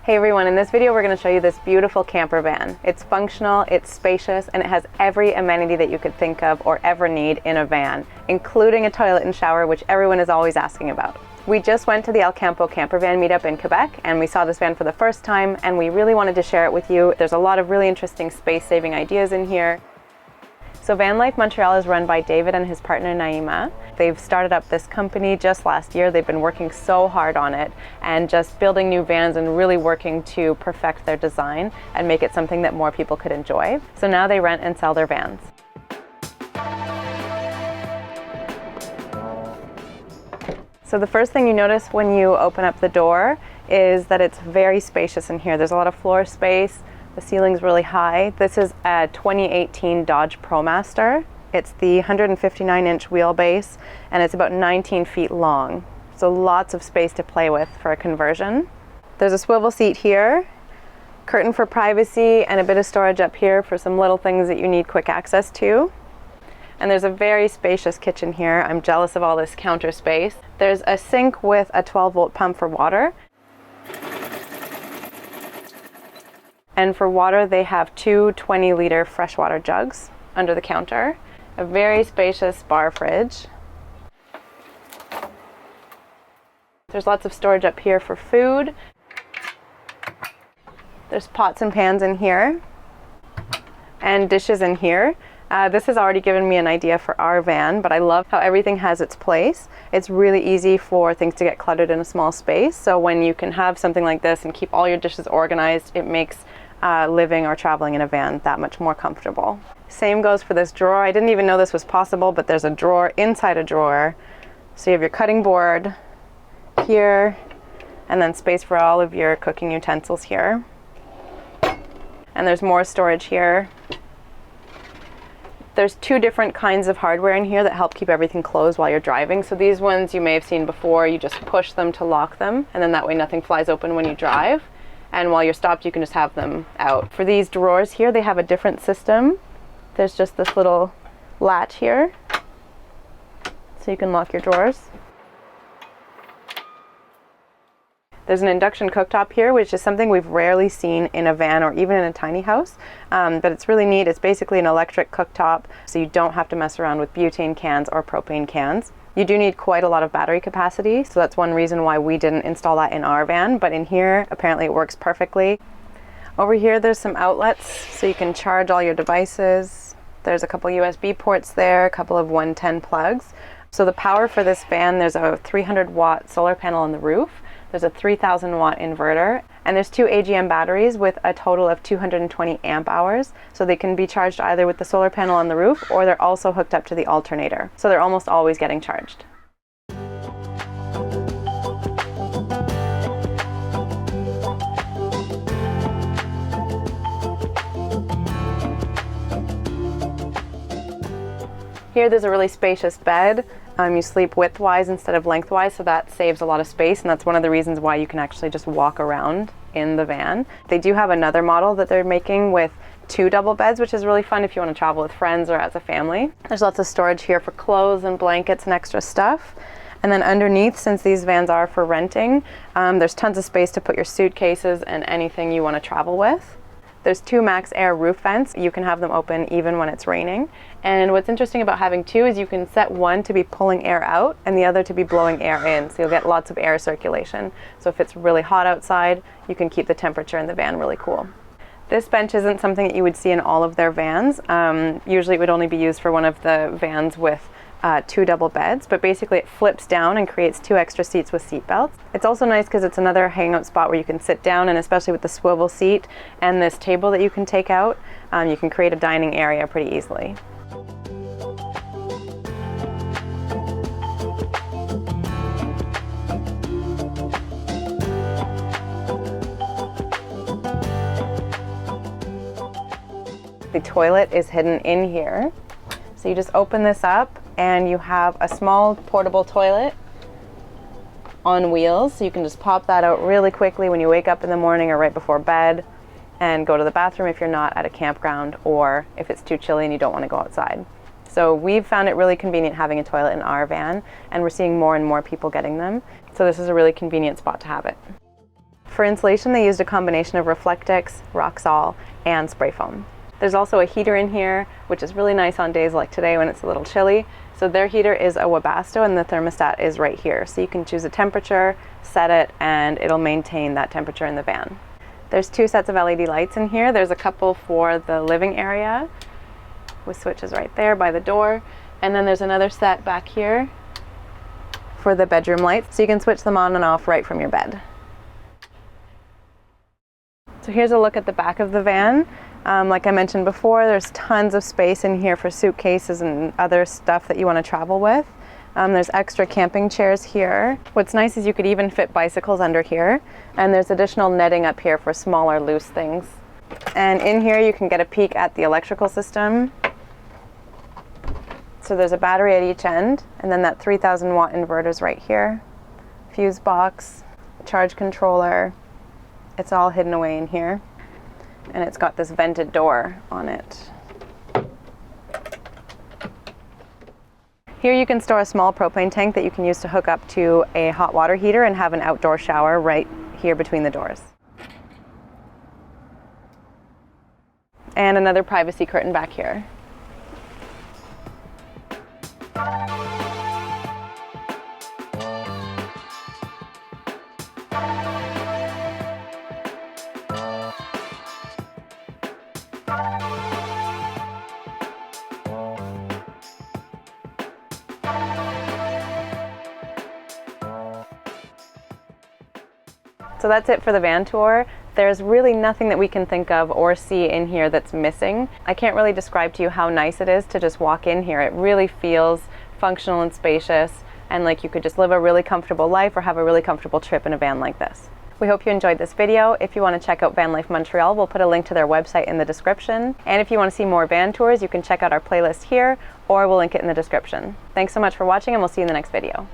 Hey everyone, in this video we're going to show you this beautiful camper van. It's functional, it's spacious, and it has every amenity that you could think of or ever need in a van, including a toilet and shower, which everyone is always asking about. We just went to the Campo campervan meetup in Quebec and we saw this van for the first time and we really wanted to share it with you. There's a lot of really interesting space-saving ideas in here. So VanLifeMtl is run by David and his partner Naima. They've started up this company just last year. They've been working so hard on it and just building new vans and really working to perfect their design and make it something that more people could enjoy. So now they rent and sell their vans. So the first thing you notice when you open up the door is that it's very spacious in here. There's a lot of floor space. The ceiling's really high. This is a 2018 Dodge Promaster. It's the 159-inch wheelbase and it's about 19 feet long. So lots of space to play with for a conversion. There's a swivel seat here, curtain for privacy, and a bit of storage up here for some little things that you need quick access to. And there's a very spacious kitchen here. I'm jealous of all this counter space. There's a sink with a 12-volt pump for water. And for water, they have two 20-liter freshwater jugs under the counter. A very spacious bar fridge. There's lots of storage up here for food. There's pots and pans in here and dishes in here. This has already given me an idea for our van, but I love how everything has its place. It's really easy for things to get cluttered in a small space. So when you can have something like this and keep all your dishes organized, it makes living or traveling in a van that much more comfortable. Same goes for this drawer. I didn't even know this was possible, but there's a drawer inside a drawer. So you have your cutting board here, and then space for all of your cooking utensils here. And there's more storage here. There's two different kinds of hardware in here that help keep everything closed while you're driving. So these ones you may have seen before. You just push them to lock them, and then that way nothing flies open when you drive. And while you're stopped, you can just have them out. For these drawers here, they have a different system. There's just this little latch here, so you can lock your drawers. There's an induction cooktop here, which is something we've rarely seen in a van or even in a tiny house, but it's really neat. It's basically an electric cooktop, so you don't have to mess around with butane cans or propane cans. You do need quite a lot of battery capacity, so that's one reason why we didn't install that in our van, but in here, apparently it works perfectly. Over here, there's some outlets, so you can charge all your devices. There's a couple USB ports there, a couple of 110 plugs. So the power for this van, there's a 300-watt solar panel on the roof. There's a 3,000-watt inverter, and there's two AGM batteries with a total of 220 amp hours. So they can be charged either with the solar panel on the roof, or they're also hooked up to the alternator. So they're almost always getting charged. Here there's a really spacious bed. You sleep widthwise instead of lengthwise, so that saves a lot of space, and that's one of the reasons why you can actually just walk around in the van. They do have another model that they're making with two double beds, which is really fun if you want to travel with friends or as a family. There's lots of storage here for clothes and blankets and extra stuff. And then underneath, since these vans are for renting, there's tons of space to put your suitcases and anything you want to travel with. There's two max air roof vents. You can have them open even when it's raining. And what's interesting about having two is you can set one to be pulling air out and the other to be blowing air in. So you'll get lots of air circulation. So if it's really hot outside, you can keep the temperature in the van really cool. This bench isn't something that you would see in all of their vans. Usually it would only be used for one of the vans with two double beds, but basically it flips down and creates two extra seats with seat belts. It's also nice because it's another hangout spot where you can sit down, and especially with the swivel seat and this table that you can take out, you can create a dining area pretty easily. The toilet is hidden in here. So you just open this up and you have a small portable toilet on wheels. So you can just pop that out really quickly when you wake up in the morning or right before bed and go to the bathroom if you're not at a campground or if it's too chilly and you don't want to go outside. So we've found it really convenient having a toilet in our van, and we're seeing more and more people getting them. So this is a really convenient spot to have it. For insulation, they used a combination of reflectix, Roxul, and spray foam. There's also a heater in here, which is really nice on days like today when it's a little chilly. So their heater is a Webasto and the thermostat is right here. So you can choose a temperature, set it, and it'll maintain that temperature in the van. There's 2 sets of LED lights in here. There's a couple for the living area with switches right there by the door. And then there's another set back here for the bedroom lights. So you can switch them on and off right from your bed. So here's a look at the back of the van. Like I mentioned before, there's tons of space in here for suitcases and other stuff that you want to travel with. There's extra camping chairs here. What's nice is you could even fit bicycles under here. And there's additional netting up here for smaller loose things. And in here you can get a peek at the electrical system. So there's a battery at each end, and then that 3000 watt inverter's right here. Fuse box, charge controller. It's all hidden away in here. And it's got this vented door on it. Here you can store a small propane tank that you can use to hook up to a hot water heater and have an outdoor shower right here between the doors. And another privacy curtain back here. So that's it for the van tour. There's really nothing that we can think of or see in here that's missing. I can't really describe to you how nice it is to just walk in here. It really feels functional and spacious, and like you could just live a really comfortable life or have a really comfortable trip in a van like this. We hope you enjoyed this video. If you want to check out Van Life Montreal, we'll put a link to their website in the description. And if you want to see more van tours, you can check out our playlist here, or we'll link it in the description. Thanks so much for watching, and we'll see you in the next video.